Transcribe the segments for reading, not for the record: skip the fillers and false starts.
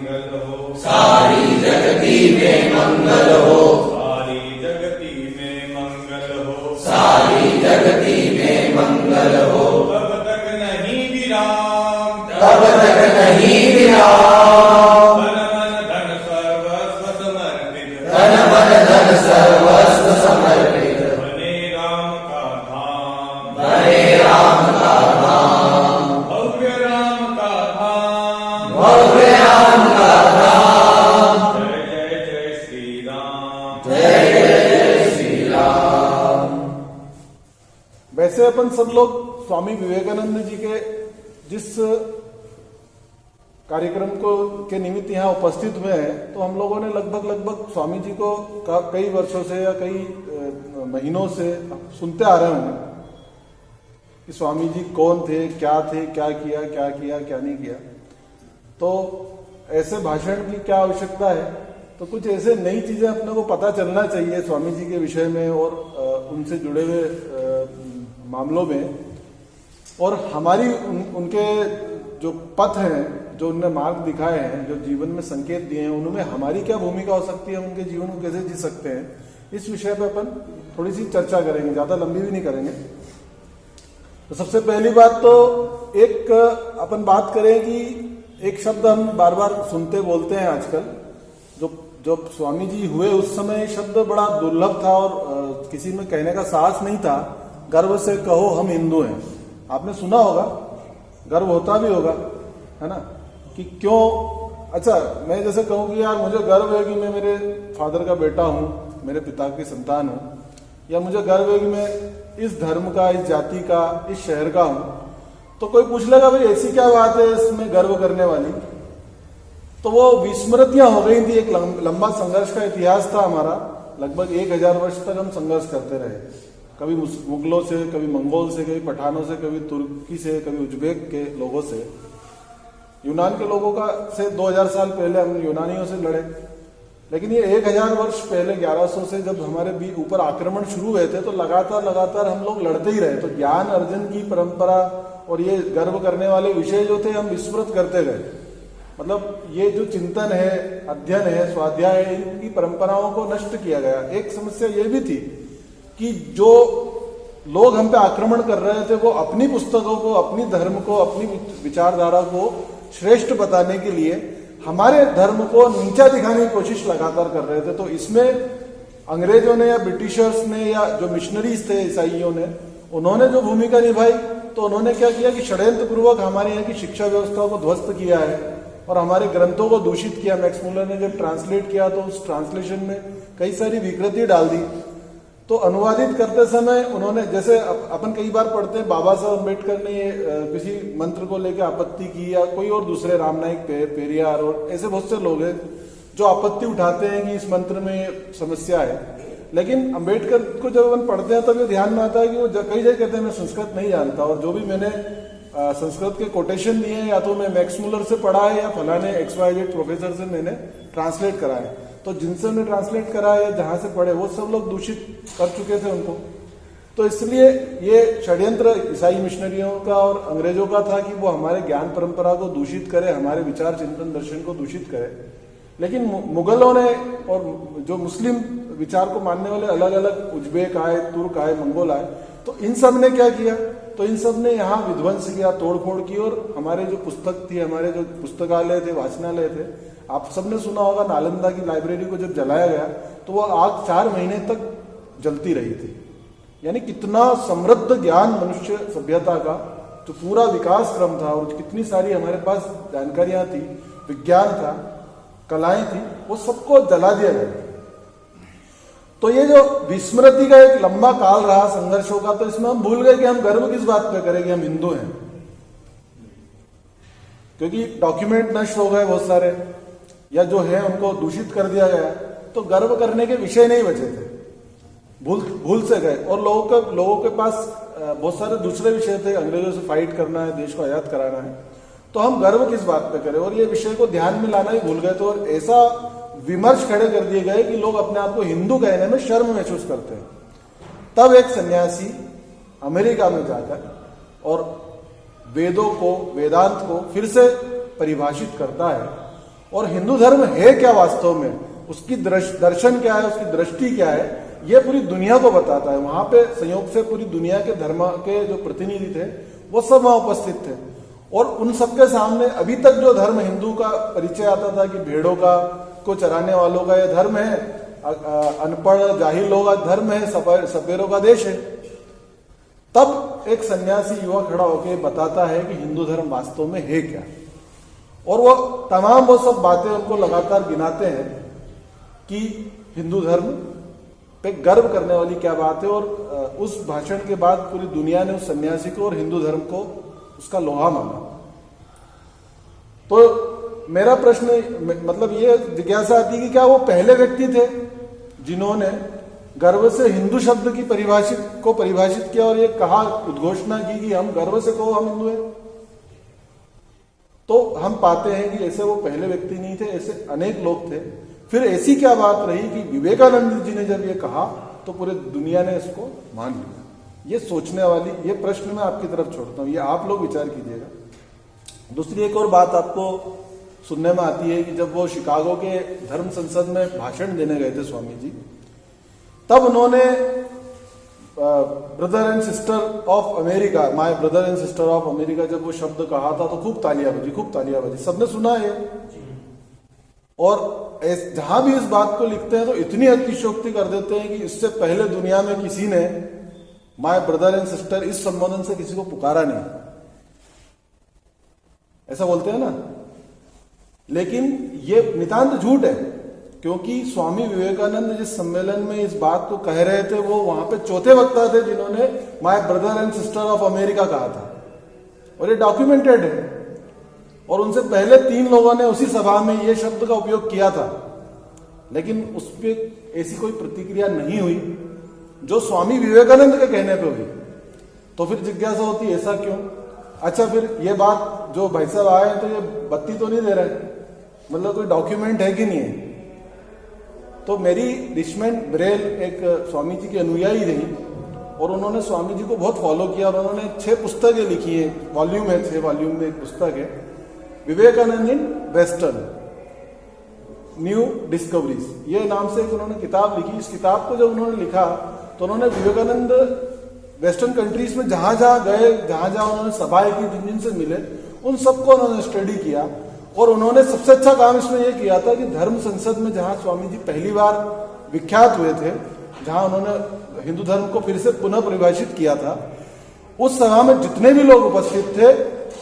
मंगल हो, सारी जगती में मंगल हो, सारी जगती में मंगल हो, सारी जगती में मंगल हो। तब तक नहीं विराम, तब तक नहीं विराम, तन मन धन सर्वस्व समर्पित, तन मन धन सर्वस्व समर्पित, बने राम का धाम, बने राम का धाम, भव्य राम का धाम। भव्य राम का धाम। जय जय जय श्री राम। जय जय श्री राम। वैसे अपन सब लोग स्वामी विवेकानंद जी के जिस कार्यक्रम को के निमित्त यहाँ उपस्थित हुए हैं, तो हम लोगों ने लगभग स्वामी जी को कई वर्षों से या कई महीनों से सुनते आ रहे होंगे कि स्वामी जी कौन थे, क्या किया, क्या नहीं किया। तो ऐसे भाषण की क्या आवश्यकता है, तो कुछ ऐसे नई चीजें अपने को पता चलना चाहिए स्वामी जी के विषय में और उनसे जुड़े हुए मामलों में। और हमारी उनके जो पथ हैं, जो उनने मार्ग दिखाए हैं, जो जीवन में संकेत दिए हैं, उनमें हमारी क्या भूमिका हो सकती है, उनके जीवन को कैसे जी सकते हैं, इस विषय पर अपन थोड़ी सी चर्चा करेंगे, ज्यादा लंबी भी नहीं करेंगे। तो सबसे पहली बात तो एक अपन बात करें कि एक शब्द हम बार बार सुनते बोलते हैं आजकल, जो स्वामी जी हुए उस समय शब्द बड़ा दुर्लभ था और किसी में कहने का साहस नहीं था, गर्व से कहो हम हिंदू हैं। आपने सुना होगा, गर्व होता भी होगा, है ना, कि क्यों। अच्छा, मैं जैसे कहूँ कि यार मुझे गर्व है कि मैं मेरे फादर का बेटा हूँ, मेरे पिता की संतान हूँ, या मुझे गर्व है कि मैं इस धर्म का, इस जाति का, इस शहर का हूँ, तो कोई पूछ लेगा भाई ऐसी क्या बात है इसमें गर्व करने वाली। तो वो विस्मृतियां हो गई थी। एक लंबा संघर्ष का इतिहास था हमारा, लगभग 1000 वर्ष तक हम संघर्ष करते रहे, कभी मुगलों से, कभी मंगोल से, कभी पठानों से, कभी तुर्की से, कभी उज्बेक के लोगों से, यूनान के लोगों का से 2000 साल पहले हम यूनानियों से लड़े। लेकिन ये 1000 वर्ष पहले 1100 से जब हमारे ऊपर आक्रमण शुरू हुए थे, तो लगातार हम लोग लड़ते ही रहे। तो ज्ञान अर्जन की परंपरा और ये गर्व करने वाले विषय जो थे, हम विस्मृत करते गए। मतलब ये जो चिंतन है, अध्ययन है, स्वाध्याय है, इनकी परंपराओं को नष्ट किया गया। एक समस्या ये भी थी कि जो लोग हम पे आक्रमण कर रहे थे, वो अपनी पुस्तकों को, अपनी धर्म को, अपनी विचारधारा को श्रेष्ठ बताने के लिए हमारे धर्म को नीचा दिखाने की कोशिश लगातार कर रहे थे। तो इसमें अंग्रेजों ने या ब्रिटिशर्स ने या जो मिशनरीज थे ईसाइयों ने, उन्होंने जो भूमिका निभाई, तो उन्होंने क्या किया कि षड्यंत्र पूर्वक हमारे यहाँ की शिक्षा व्यवस्था को ध्वस्त किया है और हमारे ग्रंथों को दूषित किया। मैक्स मुलर ने जब ट्रांसलेट किया तो उस ट्रांसलेशन में कई सारी विकृति डाल दी। तो अनुवादित करते समय उन्होंने, जैसे अपन कई बार पढ़ते हैं, बाबा साहब अम्बेडकर ने किसी मंत्र को लेकर आपत्ति की, या कोई और दूसरे रामनाइक पेरियार और ऐसे बहुत से लोग हैं जो आपत्ति उठाते हैं कि इस मंत्र में समस्या है। लेकिन अम्बेडकर को जब अपन पढ़ते हैं तब ये ध्यान में आता है कि वो कई जगह कहते हैं मैं संस्कृत नहीं जानता, और जो भी मैंने संस्कृत के कोटेशन दिए हैं, या तो मैं मैक्स मुलर से पढ़ा है या फलाने XYZ प्रोफेसर से मैंने ट्रांसलेट करा है। तो जिनसे उन्हें ट्रांसलेट करा है या जहां से पढ़े, वो सब लोग दूषित कर चुके थे उनको। तो इसलिए ये षड्यंत्र ईसाई मिशनरियों का और अंग्रेजों का था कि वो हमारे ज्ञान परंपरा को दूषित करे, हमारे विचार चिंतन दर्शन को दूषित करे। लेकिन मुगलों ने और जो मुस्लिम विचार को मानने वाले अलग अलग उज्बेक आए, तुर्क आए, मंगोल आए, तो इन सब ने क्या किया, तो इन सब ने यहाँ विध्वंस किया, तोड़फोड़ की। और हमारे जो पुस्तक थी, हमारे जो पुस्तकालय थे, वाचनालय थे, आप सबने सुना होगा नालंदा की लाइब्रेरी को जब जलाया गया तो वो आग 4 महीने तक जलती रही थी। यानी कितना समृद्ध ज्ञान मनुष्य सभ्यता का जो पूरा विकास क्रम था, और कितनी सारी हमारे पास जानकारियां थी, विज्ञान था, कलाएं थी, वो सबको जला दिया गया। तो ये जो विस्मृति का एक लंबा काल रहा संघर्षों का, तो इसमें हम भूल गए कि हम गर्व किस बात पे करें कि हम हिंदू हैं, क्योंकि डॉक्यूमेंट नष्ट हो गए बहुत सारे, या जो है उनको दूषित कर दिया गया। तो गर्व करने के विषय नहीं बचे थे, भूल से गए। और लोगों के पास बहुत सारे दूसरे विषय थे, अंग्रेजों से फाइट करना है, देश को आजाद कराना है, तो हम गर्व किस बात पे करें, और ये विषय को ध्यान में लाना ही भूल गए। तो और ऐसा विमर्श खड़े कर दिए गए कि लोग अपने आप को हिंदू कहने में शर्म महसूस करते हैं। तब एक सन्यासी अमेरिका में जाकर और वेदों को, वेदांत को फिर से परिभाषित करता है और हिंदू धर्म है क्या वास्तव में, उसकी दर्शन क्या है, उसकी दृष्टि क्या है, ये पूरी दुनिया को बताता है। वहां पे संयोग से पूरी दुनिया के धर्म के जो प्रतिनिधि थे वो सब वहां उपस्थित थे, और उन सबके सामने अभी तक जो धर्म हिंदू का परिचय आता था कि भेड़ों का को चराने वालों का यह धर्म है, अनपढ़ जाहिल लोगों का धर्म है, सपेरों का देश है, तब एक सन्यासी युवा खड़ा होकर बताता है कि हिंदू धर्म वास्तव में है क्या। और वो तमाम वो सब बातें उनको लगातार गिनाते हैं कि हिंदू धर्म पे गर्व करने वाली क्या बात है। और उस भाषण के बाद पूरी दुनिया ने उस सन्यासी को और हिंदू धर्म को उसका लोहा माना। तो मेरा प्रश्न मतलब ये जिज्ञासा आती है कि क्या वो पहले व्यक्ति थे जिन्होंने गर्व से हिंदू शब्द की परिभाषित किया और ये कहा, उद्घोषणा की कि हम गर्व से कहो हम हिंदू हैं। तो हम पाते हैं कि ऐसे वो पहले व्यक्ति नहीं थे, ऐसे अनेक लोग थे। फिर ऐसी क्या बात रही कि विवेकानंद जी ने जब ये कहा तो पूरे दुनिया ने इसको मान लिया। ये सोचने वाली, ये प्रश्न मैं आपकी तरफ छोड़ता हूं, ये आप लोग विचार कीजिएगा। दूसरी एक और बात आपको सुनने में आती है कि जब वो शिकागो के धर्म संसद में भाषण देने गए थे स्वामी जी, तब उन्होंने brother and sister of America, my brother and sister of America, जब वो शब्द कहा था तो खूब तालियां बजी, सबने सुना है। और जहां भी इस बात को लिखते हैं तो इतनी अतिशयोक्ति कर देते हैं कि इससे पहले दुनिया में किसी ने माय ब्रदर एंड सिस्टर इस संबोधन से किसी को पुकारा नहीं, ऐसा बोलते हैं ना। लेकिन ये नितांत झूठ है, क्योंकि स्वामी विवेकानंद जिस सम्मेलन में इस बात को कह रहे थे वो वहां पे चौथे वक्ता थे जिन्होंने my brother and sister of America कहा था, और ये डॉक्यूमेंटेड है। और उनसे पहले 3 लोगों ने उसी सभा में ये शब्द का उपयोग किया था, लेकिन उस पर ऐसी कोई प्रतिक्रिया नहीं हुई जो स्वामी विवेकानंद के कहने पे हुई। तो फिर जिज्ञासा होती है ऐसा क्यों। अच्छा, फिर ये बात जो भाई साहब आए हैं तो ये बत्ती तो नहीं दे रहे, मतलब कोई डॉक्यूमेंट है कि नहीं है। तो मेरी रिचमंड ब्रेल एक स्वामी जी की अनुयायी रही और उन्होंने स्वामी जी को बहुत फॉलो किया और उन्होंने 6 पुस्तकें लिखी हैं, वॉल्यूम है, 6 वॉल्यूम में एक पुस्तक है, Vivekananda in western new discoveries, ये नाम से एक उन्होंने किताब लिखी। इस किताब को जब उन्होंने लिखा तो उन्होंने विवेकानंद वेस्टर्न कंट्रीज में जहां जहां गए, जहां जहां उन्होंने सभाएं की, जिन जिन से मिले, उन सबको उन्होंने स्टडी किया। और उन्होंने सबसे अच्छा काम इसमें यह किया था कि धर्म संसद में जहां स्वामी जी पहली बार विख्यात हुए थे, जहां उन्होंने हिंदू धर्म को फिर से पुनः परिभाषित किया था, उस सभा में जितने भी लोग उपस्थित थे,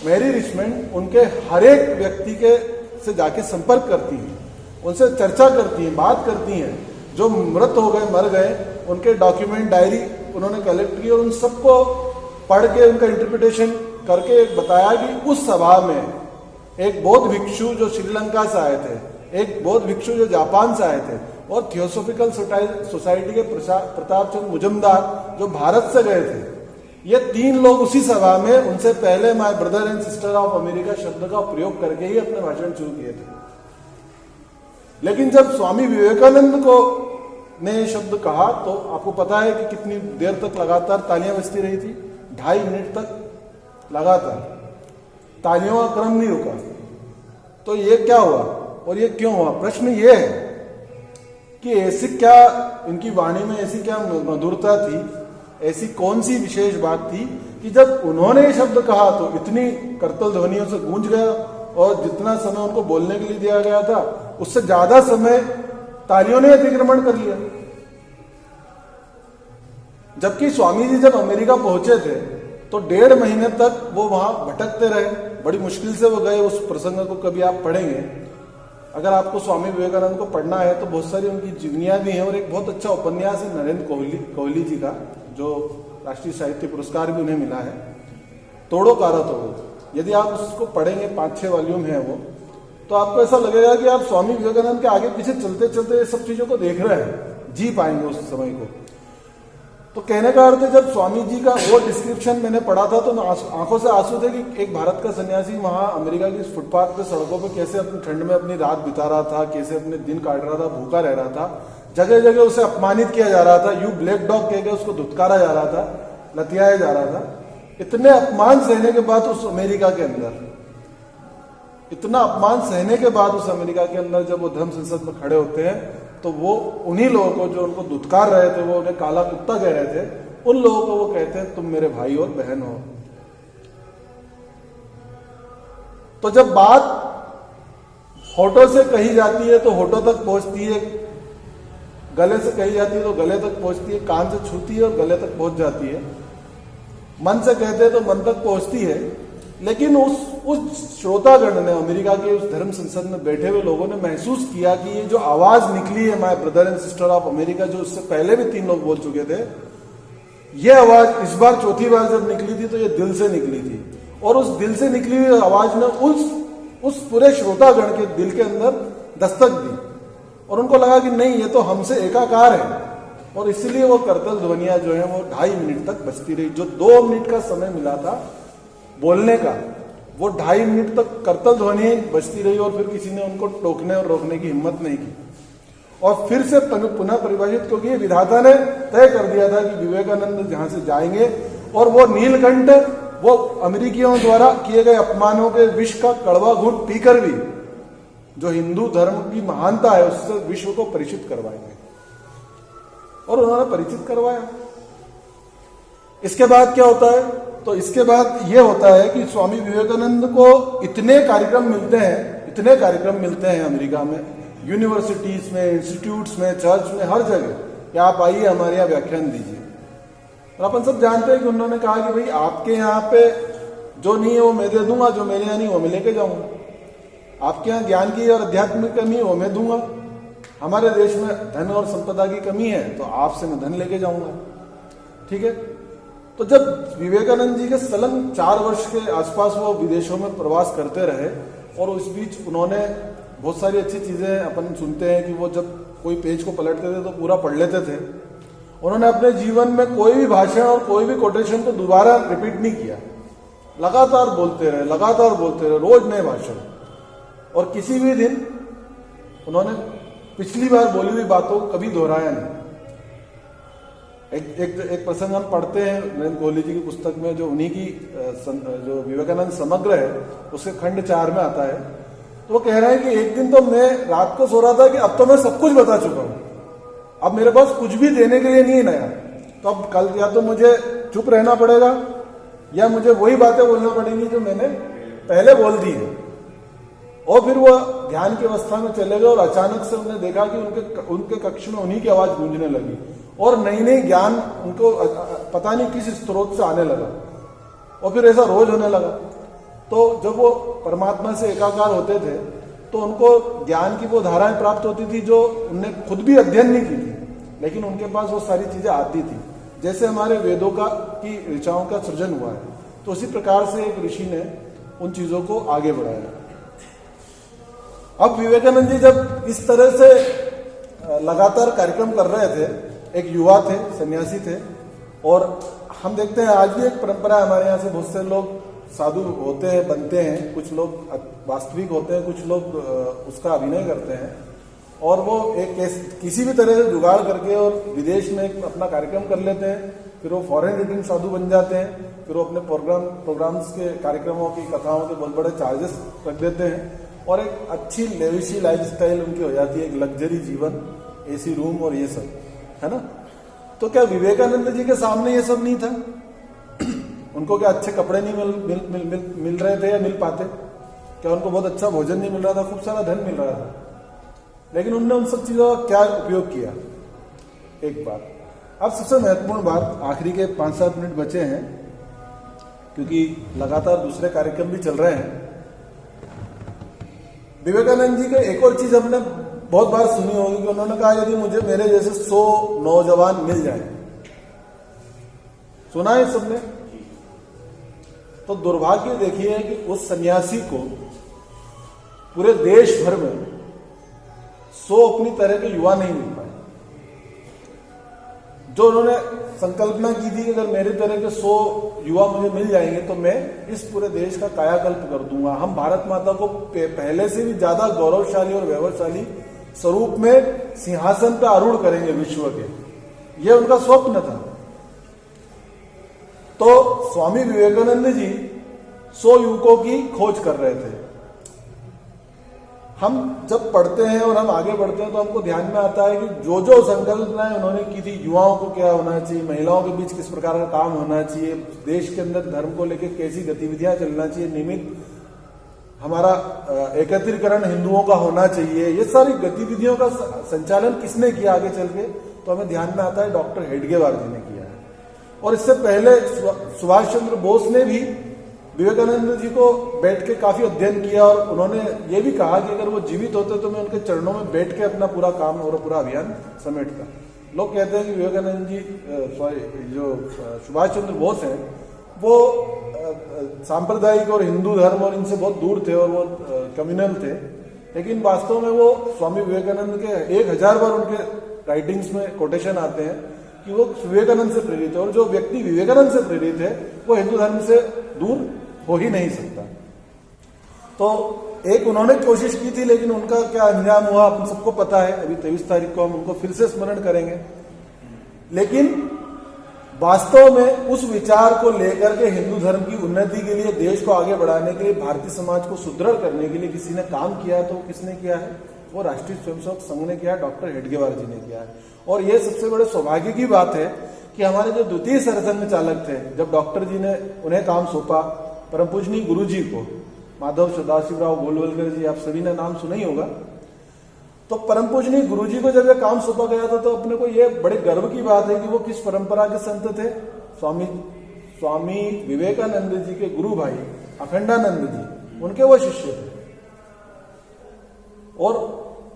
मैरी रिचमंड उनके हर एक व्यक्ति के से जाके संपर्क करती हैं, उनसे चर्चा करती हैं, बात करती हैं। जो मृत हो गए, मर गए, उनके डॉक्यूमेंट, डायरी उन्होंने कलेक्ट की और उन सबको पढ़ के उनका इंटरप्रिटेशन करके बताया कि उस सभा में एक बौद्ध भिक्षु जो श्रीलंका से आए थे, एक बौद्ध भिक्षु जो जापान से आए थे, और थियोसॉफिकल सोसाइटी के प्रताप चंद्र मुजमदार जो भारत से गए थे, ये 3 लोग उसी सभा में उनसे पहले my brother and sister of America शब्द का प्रयोग करके ही अपने भाषण शुरू किए थे। लेकिन जब स्वामी विवेकानंद को ने ये शब्द कहा तो आपको पता है कि कितनी देर तक लगातार तालियां बजती रही थी, 2.5 मिनट तक लगातार तालियों का क्रम नहीं रुका। तो ये क्या हुआ और ये क्यों हुआ? प्रश्न ये है कि ऐसी क्या इनकी वाणी में ऐसी क्या मधुरता थी, ऐसी कौन सी विशेष बात थी कि जब उन्होंने ये शब्द कहा तो इतनी करतल ध्वनियों से गूंज गया, और जितना समय उनको बोलने के लिए दिया गया था उससे ज्यादा समय तालियों ने अतिक्रमण कर लिया। जबकि स्वामी जी जब अमेरिका पहुंचे थे तो 1.5 महीने तक वो वहां भटकते रहे, बड़ी मुश्किल से वो गए। उस प्रसंग को कभी आप पढ़ेंगे, अगर आपको स्वामी विवेकानंद को पढ़ना है तो बहुत सारी उनकी जीवनियां भी हैं, और एक बहुत अच्छा उपन्यास है नरेंद्र कोहली जी का, जो राष्ट्रीय साहित्य पुरस्कार भी उन्हें मिला है, तोड़ो कारा तोड़ो। यदि आप उसको पढ़ेंगे, 5-6 वॉल्यूम है वो, तो आपको ऐसा लगेगा कि आप स्वामी विवेकानंद के आगे पीछे चलते चलते ये सब चीजों को देख रहे हैं, जी पाएंगे उस समय को। तो कहने का अर्थ है, जब स्वामी जी का वो डिस्क्रिप्शन मैंने पढ़ा था तो आंखों से आंसू थे कि एक भारत का सन्यासी वहां अमेरिका की फुटपाथ पे, सड़कों पे कैसे अपनी ठंड में अपनी रात बिता रहा था, कैसे अपने दिन काट रहा था, भूखा रह रहा था, जगह जगह उसे अपमानित किया जा रहा था, यू ब्लैक डॉग कह के उसको धुतकारा जा रहा था, लतियाया जा रहा था। इतने अपमान सहने के बाद उस अमेरिका के अंदर इतना अपमान सहने के बाद उस अमेरिका के अंदर जब वो धर्म संसद में खड़े होते हैं तो वो उन्हीं लोगों को जो उनको दुत्कार रहे थे, वो उन्हें काला कुत्ता कह रहे थे, उन लोगों को वो कहते हैं तुम मेरे भाई और बहन हो। तो जब बात होठों से कही जाती है तो होठों तक पहुंचती है, गले से कही जाती है तो गले तक पहुंचती है, कान से छूती है और गले तक पहुंच जाती है, मन से कहते हैं तो मन तक पहुंचती है। लेकिन उस श्रोतागण ने, अमेरिका के उस धर्म संसद में बैठे हुए लोगों ने महसूस किया कि ये जो आवाज निकली है my brother and sister of America, जो उससे पहले भी 3 लोग बोल चुके थे, ये आवाज इस बार चौथी बार जब निकली थी तो ये दिल से निकली थी। और उस दिल से निकली हुई आवाज ने उस पूरे श्रोतागण के दिल के अंदर दस्तक दी और उनको लगा कि नहीं, ये तो हमसे एकाकार है। और इसलिए वो करतल ध्वनियां जो है वो 2.5 मिनट तक बजती रही। जो 2 मिनट का समय मिला था बोलने का, वो 2.5 मिनट तक करतल ध्वनि बजती रही और फिर किसी ने उनको टोकने और रोकने की हिम्मत नहीं की। और फिर से पुनः परिभाषित, क्योंकि ये विधाता ने तय कर दिया था कि विवेकानंद जहां से जाएंगे और वो नीलकंठ, वो अमेरिकियों द्वारा किए गए अपमानों के विष का कड़वा घूंट पीकर भी जो हिंदू धर्म की महानता है उससे विश्व को परिचित करवाएंगे। और उन्होंने परिचित करवाया। इसके बाद क्या होता है? तो इसके बाद यह होता है कि स्वामी विवेकानंद को इतने कार्यक्रम मिलते हैं अमेरिका में, यूनिवर्सिटीज में, इंस्टीट्यूट्स में, चर्च में, हर जगह कि आप आइए हमारे यहाँ व्याख्यान दीजिए। और अपन सब जानते हैं कि उन्होंने कहा कि भाई आपके यहाँ पे जो नहीं है वो मैं दे दूंगा, जो मेरे यहाँ नहीं वो मैं लेके जाऊंगा। आपके यहाँ ज्ञान की और अध्यात्म की कमी है वो मैं दूंगा। हमारे देश में धन और संपदा की कमी है तो आपसे मैं धन लेके जाऊंगा। ठीक है। तो जब विवेकानंद जी के सलंग 4 वर्ष के आसपास वो विदेशों में प्रवास करते रहे और उस बीच उन्होंने बहुत सारी अच्छी चीजें अपन सुनते हैं कि वो जब कोई पेज को पलटते थे तो पूरा पढ़ लेते थे। उन्होंने अपने जीवन में कोई भी भाषण और कोई भी कोटेशन को दोबारा रिपीट नहीं किया, लगातार बोलते रहे, रोज नए भाषण। और किसी भी दिन उन्होंने पिछली बार बोली हुई बातों को कभी दोहराया नहीं। एक प्रसंग हम पढ़ते हैं नरेंद्र कोहली जी की पुस्तक में, जो उन्हीं की जो विवेकानंद समग्र है उसके खंड 4 में आता है। तो वो कह रहे हैं कि एक दिन तो मैं रात को सो रहा था कि अब तो मैं सब कुछ बता चुका हूं, अब मेरे पास कुछ भी देने के लिए नहीं है नया। तो अब कल या तो मुझे चुप रहना पड़ेगा या मुझे वही बातें बोलना पड़ेंगी जो मैंने पहले बोल दी है। और फिर वो ध्यान की अवस्था में चले गए और अचानक से उन्होंने देखा कि उनके कक्ष में उन्हीं की आवाज गूंजने लगी और नई ज्ञान उनको पता नहीं किस स्रोत से आने लगा। और फिर ऐसा रोज होने लगा। तो जब वो परमात्मा से एकाकार होते थे तो उनको ज्ञान की वो धाराएं प्राप्त होती थी जो उनने खुद भी अध्ययन नहीं की थी, लेकिन उनके पास वो सारी चीजें आती थी। जैसे हमारे वेदों की ऋचाओं का सृजन हुआ है, तो उसी प्रकार से एक ऋषि ने उन चीजों को आगे बढ़ाया। अब विवेकानंद जी जब इस तरह से लगातार कार्यक्रम कर रहे थे, एक युवा थे, सन्यासी थे, और हम देखते हैं आज भी एक परंपरा है हमारे यहाँ से, बहुत से लोग साधु होते हैं, बनते हैं, कुछ लोग वास्तविक होते हैं, कुछ लोग उसका अभिनय करते हैं और वो एक किसी भी तरह से जुगाड़ करके और विदेश में अपना कार्यक्रम कर लेते हैं। फिर वो फॉरेन रिटर्न साधु बन जाते हैं, फिर वो अपने प्रोग्राम्स के कार्यक्रमों की कथाओं के बहुत बड़े चार्जेस रख देते हैं और एक अच्छी लेविशी लाइफस्टाइल उनकी हो जाती है, एक लग्जरी जीवन, एसी रूम और ये सब, है ना। तो क्या विवेकानंद जी के सामने ये सब नहीं था? उनको क्या अच्छे कपड़े नहीं मिल रहे थे या मिल पाते? क्या उनको बहुत अच्छा भोजन नहीं मिल रहा था? खूब सारा धन मिल रहा था, लेकिन उनने उन सब चीजों का क्या उपयोग किया? एक बात। अब सबसे महत्वपूर्ण बात, आखिरी के 5-7 मिनट बचे हैं क्योंकि लगातार दूसरे कार्यक्रम भी चल रहे हैं। विवेकानंद जी के एक और चीज हमने बहुत बार सुनी होगी कि उन्होंने कहा यदि मुझे मेरे जैसे 100 नौजवान मिल जाए, सुना है सबने? तो दुर्भाग्य देखिए कि उस सन्यासी को पूरे देश भर में 100 अपनी तरह के युवा नहीं मिल पाए। जो उन्होंने संकल्पना की थी कि अगर मेरे तरह के 100 युवा मुझे मिल जाएंगे तो मैं इस पूरे देश का कायाकल्प कर दूंगा, हम भारत माता को पहले से भी ज्यादा गौरवशाली और वैभवशाली स्वरूप में सिंहासन पर आरूढ़ करेंगे विश्व के। यह उनका स्वप्न था। तो स्वामी विवेकानंद जी 100 युवकों की खोज कर रहे थे हम जब पढ़ते हैं और हम आगे बढ़ते हैं तो हमको ध्यान में आता है कि जो जो संकल्पनाएं उन्होंने की थी, युवाओं को क्या होना चाहिए, महिलाओं के बीच किस प्रकार का काम होना चाहिए, देश के अंदर धर्म को लेकर कैसी गतिविधियां चलना चाहिए, नियमित हमारा एकत्रीकरण हिंदुओं का होना चाहिए, ये सारी गतिविधियों का संचालन किसने किया आगे चल के, तो हमें ध्यान में आता है डॉक्टर हेडगेवार जी ने किया है। और इससे पहले सुभाष चंद्र बोस ने भी विवेकानंद जी को बैठ के काफी अध्ययन किया और उन्होंने ये भी कहा कि अगर वो जीवित होते तो मैं उनके चरणों में बैठ के अपना पूरा काम और पूरा अभियान समेटता। लोग कहते हैं कि विवेकानंद जी जो सुभाष चंद्र बोस हैं वो सांप्रदायिक और हिंदू धर्म और इनसे बहुत दूर थे और वो कम्युनल थे, लेकिन वास्तव में वो स्वामी विवेकानंद के 1000 बार उनके राइटिंग्स में कोटेशन आते हैं कि वो विवेकानंद से प्रेरित है और जो व्यक्ति विवेकानंद से प्रेरित है वो हिंदू धर्म से दूर हो ही नहीं सकता। तो एक उन्होंने कोशिश की थी, लेकिन उनका क्या अंजाम हुआ अपन सबको पता है। अभी 23 तारीख को हम उनको फिर से स्मरण करेंगे। लेकिन वास्तव में उस विचार को लेकर के हिंदू धर्म की उन्नति के लिए, देश को आगे बढ़ाने के लिए, भारतीय समाज को सुदृढ़ करने के लिए किसी ने काम किया है, तो किसने किया है? वो राष्ट्रीय स्वयंसेवक संघ ने किया, डॉक्टर हेडगेवार जी ने किया है। और ये सबसे बड़े सौभाग्य की बात है कि हमारे जो द्वितीय सरसंघ चालक थे, जब डॉक्टर जी ने उन्हें काम सौंपा, परम पूजनीय गुरु जी को, माधव सदाशिवराव गोलवलकर जी, आप सभी ने नाम सुना ही होगा। तो परम पूजनीय गुरु जी को जब यह काम सौंपा गया था तो अपने को यह बड़े गर्व की बात है कि वो किस परंपरा के संत थे? स्वामी विवेकानंद जी के गुरु भाई अखंडानंद जी, उनके वो शिष्य थे। और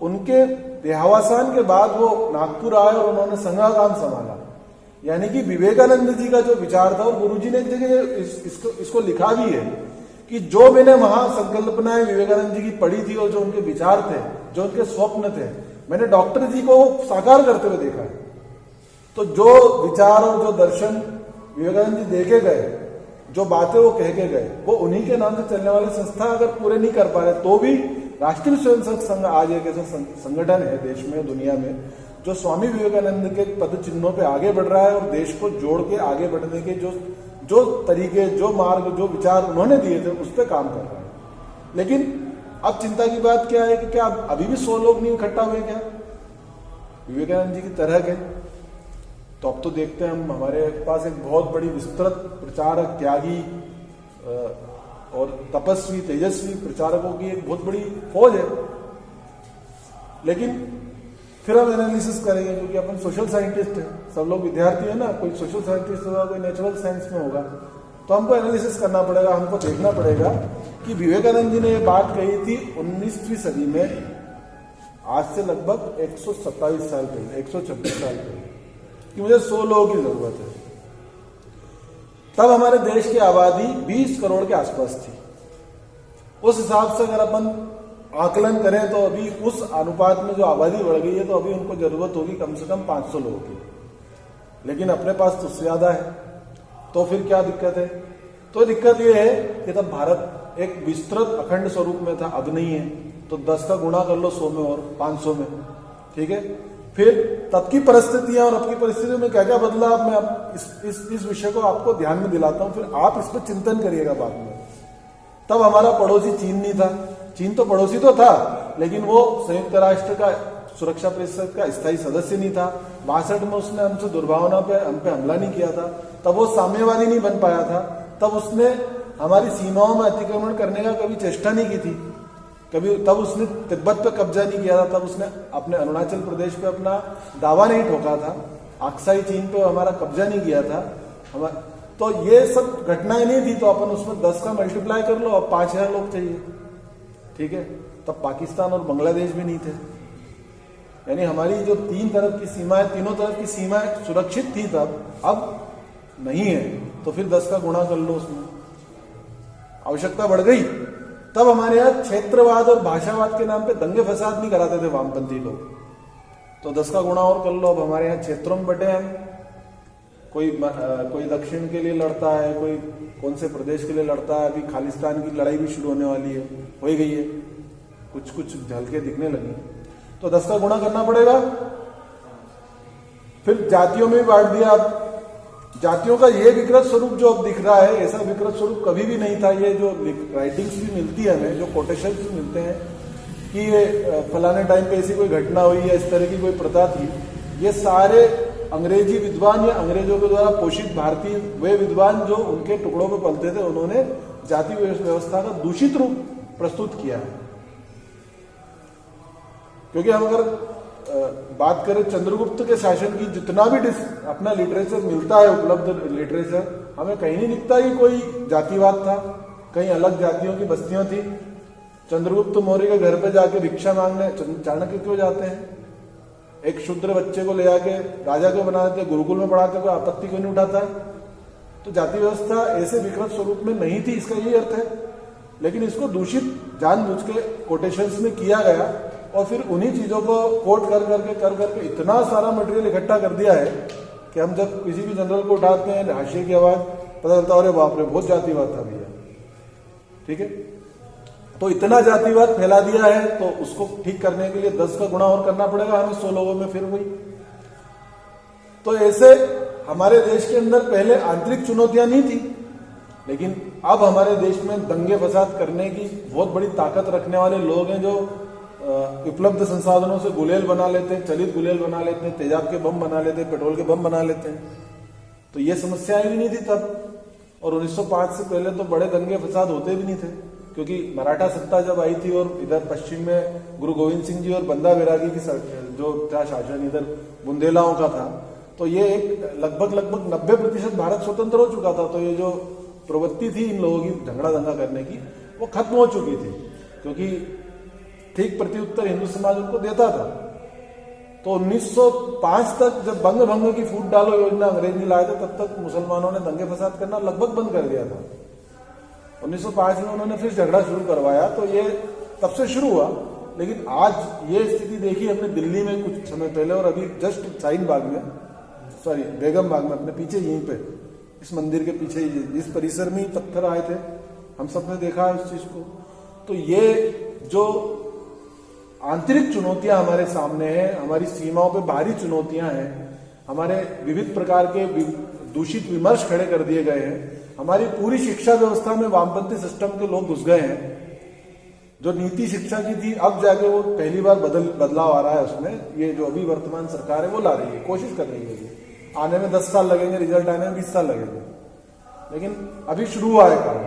उनके देहावसान के बाद वो नागपुर आए और उन्होंने संघ का काम संभाला। यानी कि विवेकानंद जी का जो विचार था, और गुरु जी ने एक जगह इसको लिखा भी है कि जो मैंने वहां संकल्पनाएं विवेकानंद जी की पढ़ी थी और जो उनके विचार थे, जो उनके स्वप्न थे, मैंने डॉक्टर जी को साकार करते हुए देखा है। तो जो विचार और जो दर्शन विवेकानंद जी देके गए, जो बातें वो कह के गए, वो उन्हीं के नाम से चलने वाली संस्था अगर पूरे नहीं कर पा रहे, तो भी राष्ट्रीय स्वयंसेवक संघ आज एक ऐसा संगठन है देश में, दुनिया में, जो स्वामी विवेकानंद के पद चिन्हों पे आगे बढ़ रहा है और देश को जोड़ के आगे बढ़ने के जो तरीके, जो मार्ग, जो विचार उन्होंने दिए थे, उस पर काम कर रहा है। लेकिन अब चिंता की बात क्या है कि क्या अभी भी 100 लोग नहीं इकट्ठा हुए क्या विवेकानंद जी की तरह के? तो अब तो देखते हैं हम, हमारे पास एक बहुत बड़ी विस्तृत प्रचारक, त्यागी और तपस्वी, तेजस्वी प्रचारकों की एक बहुत बड़ी फौज है। लेकिन फिर हम एनालिसिस करेंगे, क्योंकि अपन सोशल साइंटिस्ट हैं, सब लोग विद्यार्थी है ना, कोई सोशल साइंटिस्ट होगा, कोई नेचुरल साइंस में होगा, तो हमको एनालिसिस करना पड़ेगा, हमको देखना पड़ेगा कि विवेकानंद जी ने ये बात कही थी 19वीं सदी में, आज से लगभग 127 साल पहले, 126 साल पहले, कि मुझे 100 लोगों की जरूरत है। तब हमारे देश की आबादी 20 करोड़ के आसपास थी। उस हिसाब से अगर अपन आकलन करें तो अभी उस अनुपात में जो आबादी बढ़ गई है, तो अभी उनको जरूरत होगी कम से कम 500 लोगों की। लेकिन अपने पास तो उससे ज्यादा है, तो फिर क्या दिक्कत है? तो दिक्कत यह है कि तब भारत एक विस्तृत अखंड स्वरूप में था, अब नहीं है। तो 10 का गुणा कर लो 100 में और 500 में, ठीक है। फिर तब की परिस्थितियां और अब की परिस्थितियों में क्या क्या बदला, अब मैं इस विषय को आपको ध्यान में दिलाता हूं, फिर आप इस पर चिंतन करिएगा बाद में। तब हमारा पड़ोसी चीन नहीं था। चीन तो पड़ोसी तो था, लेकिन वो संयुक्त राष्ट्र का सुरक्षा परिषद का स्थायी सदस्य नहीं था। 62 में उसने हमसे दुर्भावना पे हम पे हमला नहीं किया था, तब वो साम्यवादी नहीं बन पाया था। तब उसने हमारी सीमाओं में अतिक्रमण करने का कभी चेष्टा नहीं की थी, कभी। तब उसने तिब्बत पे कब्जा नहीं किया था, तब उसने अपने अरुणाचल प्रदेश पे अपना दावा नहीं ठोका था, अक्साई चीन पे हमारा कब्जा नहीं किया था। तो ये सब घटनाएं नहीं थी, तो अपन उसमें 10 का मल्टीप्लाई कर लो, अब 5000 लोग चाहिए, ठीक है। तब पाकिस्तान और बांग्लादेश भी नहीं थे, यानी हमारी जो 3 तरफ की सीमाएं, तीनों तरफ की सीमाएं सुरक्षित थी तब, अब नहीं है। तो फिर 10 का गुणा कर लो, उसमें आवश्यकता बढ़ गई। तब हमारे यहाँ क्षेत्रवाद और भाषावाद के नाम पे दंगे फसाद नहीं कराते थे वामपंथी लोग, तो 10 का गुणा और कर लो। अब हमारे यहाँ क्षेत्रों में बटे हैं, कोई दक्षिण के लिए लड़ता है, कोई कौन से प्रदेश के लिए लड़ता है। अभी खालिस्तान की लड़ाई भी शुरू होने वाली है, हो ही गई है, कुछ झलके दिखने लगी। तो 10 का गुणा करना पड़ेगा। फिर जातियों में भी बांट दिया। जातियों का ये विकृत स्वरूप जो अब दिख रहा है, ऐसा विकृत स्वरूप कभी भी नहीं था। ये जो राइटिंग्स भी मिलती है हमें, जो कोटेशंस भी मिलते हैं कि ये फलाने टाइम पे ऐसी कोई घटना हुई या इस तरह की कोई प्रथा थी, ये सारे अंग्रेजी विद्वान या अंग्रेजों के द्वारा पोषित भारतीय वे विद्वान जो उनके टुकड़ों पे पलते थे, उन्होंने जाति व्यवस्था का दूषित रूप प्रस्तुत किया है। क्योंकि हम अगर बात करें चंद्रगुप्त के शासन की, जितना भी अपना लिटरेचर मिलता है, उपलब्ध लिटरेचर, हमें कहीं नहीं दिखता कि कोई जातिवाद था, कहीं अलग जातियों की बस्तियां थी। चंद्रगुप्त मौर्य के घर पे जाके भिक्षा मांगने चाणक्य क्यों जाते हैं? एक शूद्र बच्चे को ले आके राजा क्यों बना देते, गुरुकुल में पढ़ाते, कोई आपत्ति क्यों नहीं उठाता है? तो जाति व्यवस्था ऐसे विकृत स्वरूप में नहीं थी, इसका यही अर्थ है। लेकिन इसको दूषित जानबूझ के कोटेशंस में किया गया और फिर उन्हीं चीजों को कोट कर करके इतना सारा मटेरियल इकट्ठा कर दिया है कि हम जब किसी भी जनरल को उठाते हैं हाशिए की आवाज, पता चलता है अरे बाप रे बहुत जातिवाद था भैया। ठीक है, तो इतना जातिवाद फैला दिया है, तो उसको ठीक करने के लिए 10 का गुणा और करना पड़ेगा हमें 100 लोगों में, फिर वही। तो ऐसे हमारे देश के अंदर पहले आंतरिक चुनौतियां नहीं थी, लेकिन अब हमारे देश में दंगे फसाद करने की बहुत बड़ी ताकत रखने वाले लोग हैं, जो उपलब्ध संसाधनों से गुलेल बना लेते हैं, चलित गुलेल बना लेते हैं, तेजाब के बम बना लेते हैं, पेट्रोल के बम बना लेते हैं। तो ये समस्याएं भी नहीं थी तब, और 1905 से पहले तो बड़े दंगे फसाद होते भी नहीं थे, क्योंकि मराठा सत्ता जब आई थी और इधर पश्चिम में गुरु गोविंद सिंह जी और बंदा बैरागी की जो था शासन, इधर बुंदेलाओं का था, तो ये एक लगभग 90% भारत स्वतंत्र हो चुका था। तो ये जो प्रवृत्ति थी इन लोगों की झगड़ा दंगा करने की, वो खत्म हो चुकी थी, क्योंकि ठीक प्रत्युत्तर हिंदू समाज उनको देता था। तो 1905 तक जब बंग भंग की फूट डालो योजना अंग्रेज ने लाए थे, तब तक मुसलमानों ने दंगे फसाद करना लगभग बंद कर दिया था। 1905 में उन्होंने फिर झगड़ा शुरू करवाया, तो ये तब से शुरू हुआ। लेकिन आज ये स्थिति देखी हमने दिल्ली में कुछ समय पहले, और अभी जस्ट शाहीन बाग में, सॉरी बेगम बाग में, अपने पीछे यहीं पे इस मंदिर के पीछे इस परिसर में ही पत्थर आए थे, हम सब ने देखा है उस चीज को। तो ये जो आंतरिक चुनौतियां हमारे सामने हैं, हमारी सीमाओं पे बाहरी चुनौतियां हैं, हमारे विविध प्रकार के दूषित विमर्श खड़े कर दिए गए हैं, हमारी पूरी शिक्षा व्यवस्था में वामपंथी सिस्टम के लोग घुस गए हैं। जो नीति शिक्षा की थी, अब जाके वो पहली बार बदलाव आ रहा है उसमें। ये जो अभी वर्तमान सरकार है वो ला रही है, कोशिश कर रही है। आने में 10 साल लगेंगे, रिजल्ट आने में 20 साल लगेंगे, लेकिन अभी शुरू हुआ है काम।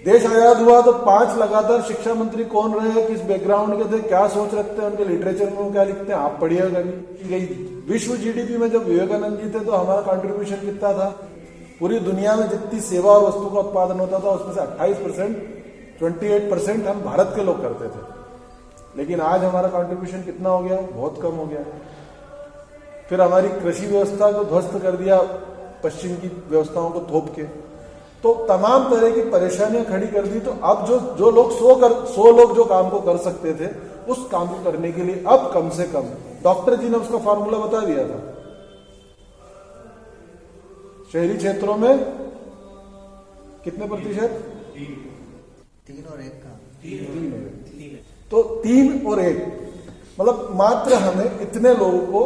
देश आजाद हुआ तो 5 लगातार शिक्षा मंत्री कौन रहे, किस बैकग्राउंड के थे, क्या सोच रखते हैं, उनके लिटरेचर में वो क्या लिखते हैं, आप पढ़िएगा कभी। विश्व जीडीपी में जब विवेकानंद जी थे तो हमारा कंट्रीब्यूशन कितना था? पूरी दुनिया में जितनी सेवा और वस्तु का उत्पादन होता था उसमें से 28%, 28% हम भारत के लोग करते थे। लेकिन आज हमारा कंट्रीब्यूशन कितना हो गया? बहुत कम हो गया। फिर हमारी कृषि व्यवस्था को ध्वस्त कर दिया पश्चिम की व्यवस्थाओं को थोप के। तो तमाम तरह की परेशानियां खड़ी कर दी। तो अब जो लोग 100 लोग जो काम को कर सकते थे, उस काम को करने के लिए अब कम से कम, डॉक्टर जी ने उसका फॉर्मूला बता दिया था, शहरी क्षेत्रों में कितने प्रतिशत? 3 और 1 का 3। तो 3 और 1 मतलब मात्र हमें इतने लोगों को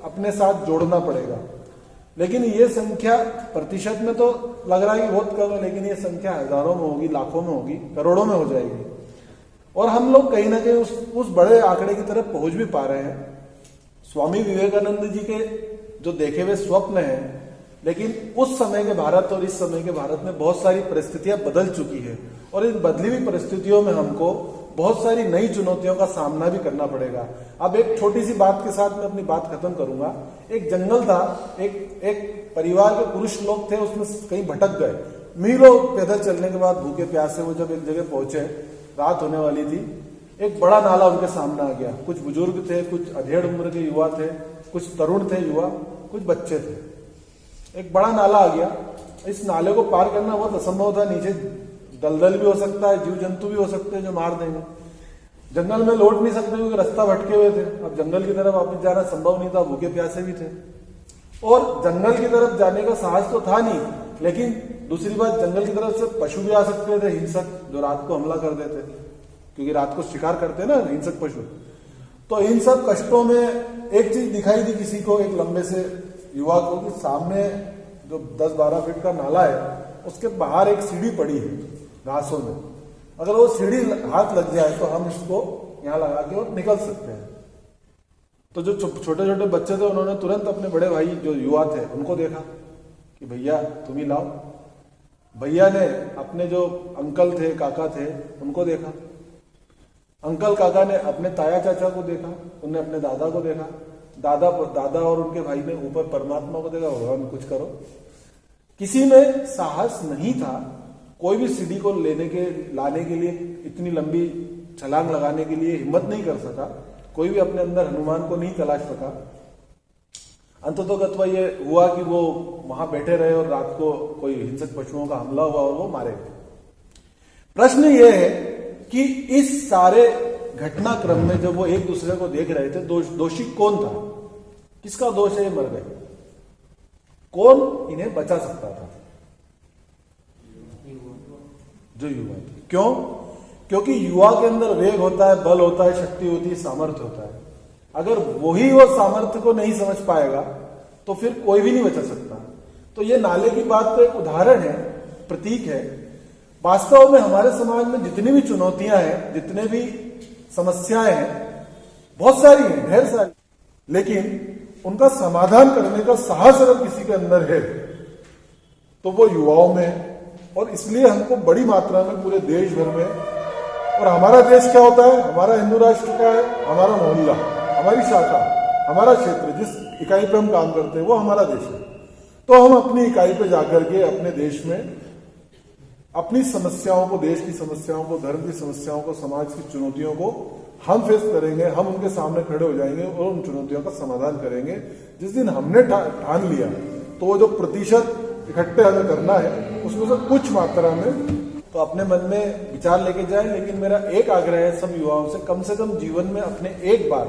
अपने साथ जोड़ना पड़ेगा। लेकिन ये संख्या प्रतिशत में तो लग रहा है कि बहुत कम है, लेकिन ये संख्या हजारों में होगी, लाखों में होगी, करोड़ों में हो जाएगी। और हम लोग कहीं ना कहीं उस बड़े आंकड़े की तरफ पहुंच भी पा रहे हैं। स्वामी विवेकानंद जी के जो देखे हुए स्वप्न हैं, लेकिन उस समय के भारत और इस समय के भारत में बहुत सारी परिस्थितियां बदल चुकी है, और इन बदली हुई परिस्थितियों में हमको बहुत सारी नई चुनौतियों का सामना भी करना पड़ेगा। अब एक छोटी सी बात के साथ मैं अपनी बात खत्म करूंगा। एक जंगल था, एक परिवार के पुरुष लोग थे, उसमें कहीं भटक गए। मीलों पैदल चलने के बाद भूखे प्यासे वो जब एक जगह पहुंचे, रात होने वाली थी, एक बड़ा नाला उनके सामने आ गया। कुछ बुजुर्ग थे, कुछ अधेड़ उम्र के युवा थे, कुछ तरुण थे युवा, कुछ बच्चे थे। एक बड़ा नाला आ गया। इस नाले को पार करना बहुत असंभव था। नीचे दलदल भी हो सकता है, जीव जंतु भी हो सकते हैं जो मार देंगे। जंगल में लौट नहीं सकते क्योंकि रास्ता भटके हुए थे। अब जंगल की तरफ वापस जाना संभव नहीं था, भूखे प्यासे भी थे। और जंगल की तरफ जाने का साहस तो था नहीं, लेकिन दूसरी बात, जंगल की तरफ से पशु भी आ सकते थे, हिंसक, जो रात को हमला कर देते, क्योंकि रात को शिकार करते हैं ना हिंसक पशु। तो इन सब कष्टों में एक चीज दिखाई दी किसी को, एक लंबे से युवा को, कि सामने जो 10-12 फीट का नाला है, उसके बाहर एक सीढ़ी पड़ी है घासों में। अगर वो सीढ़ी हाथ लग जाए तो हम इसको यहां लगा के और निकल सकते हैं। तो जो छोटे छोटे बच्चे थे उन्होंने तुरंत अपने बड़े भाई जो युवा थे उनको देखा कि भैया तुम ही लाओ। भैया ने अपने जो अंकल थे, काका थे, उनको देखा। अंकल काका ने अपने ताया चाचा को देखा, उनने अपने दादा को देखा, दादा और उनके भाई ने ऊपर परमात्मा को देखा, भगवान कुछ करो। किसी में साहस नहीं था, कोई भी सीढ़ी को लाने के लिए, इतनी लंबी छलांग लगाने के लिए हिम्मत नहीं कर सका। कोई भी अपने अंदर हनुमान को नहीं तलाश सका। अंततोगत्वा ये हुआ कि वो वहां बैठे रहे और रात को कोई हिंसक पशुओं का हमला हुआ और वो मारे गए। प्रश्न ये है कि इस सारे घटनाक्रम में जब वो एक दूसरे को देख रहे थे, दोषी कौन था? किसका दोष है ये मर गए? कौन इन्हें बचा सकता था? जो युवा थे। क्यों? क्योंकि युवा के अंदर वेग होता है, बल होता है, शक्ति होती है, सामर्थ्य होता है। अगर वही वो सामर्थ्य को नहीं समझ पाएगा तो फिर कोई भी नहीं बचा सकता। तो ये नाले की बात तो एक उदाहरण है, प्रतीक है। वास्तव में हमारे समाज में जितनी भी चुनौतियां हैं, जितने भी समस्याएं हैं, बहुत सारी हैं, ढेर सारी, लेकिन उनका समाधान करने का साहस अगर किसी के अंदर है तो वो युवाओं में। और इसलिए हमको बड़ी मात्रा में पूरे देश भर में, और हमारा देश क्या होता है, हमारा हिंदू राष्ट्र क्या है, हमारा मोहल्ला, हमारी शाखा, हमारा क्षेत्र, जिस इकाई पे हम काम करते हैं वो हमारा देश है। तो हम अपनी इकाई पे जाकर के अपने देश में अपनी समस्याओं को, देश की समस्याओं को, धर्म की समस्याओं को, समाज की चुनौतियों को हम फेस करेंगे, हम उनके सामने खड़े हो जाएंगे और उन चुनौतियों का समाधान करेंगे। जिस दिन हमने ठान लिया तो वो जो प्रतिशत इकट्ठे हमें करना है उसमें से कुछ मात्रा में तो अपने मन में विचार लेके जाए। लेकिन मेरा एक आग्रह है सब युवाओं से, कम जीवन में अपने एक बार,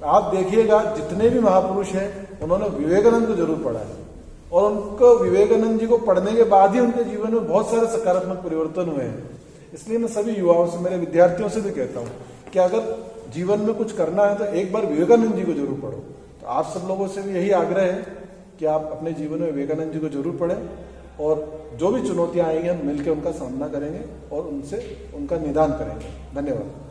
आप देखिएगा जितने भी महापुरुष हैं उन्होंने विवेकानंद को जरूर पढ़ा है, और उनको विवेकानंद जी को पढ़ने के बाद ही उनके जीवन में बहुत सारे सकारात्मक परिवर्तन हुए हैं। इसलिए मैं सभी युवाओं से, मेरे विद्यार्थियों से भी कहता हूँ कि अगर जीवन में कुछ करना है तो एक बार विवेकानंद जी को जरूर पढ़ो। तो आप सब लोगों से भी यही आग्रह है कि आप अपने जीवन में विवेकानंद जी को जरूर पढ़ें, और जो भी चुनौतियां आएंगी हम मिलकर उनका सामना करेंगे और उनसे उनका निदान करेंगे। धन्यवाद।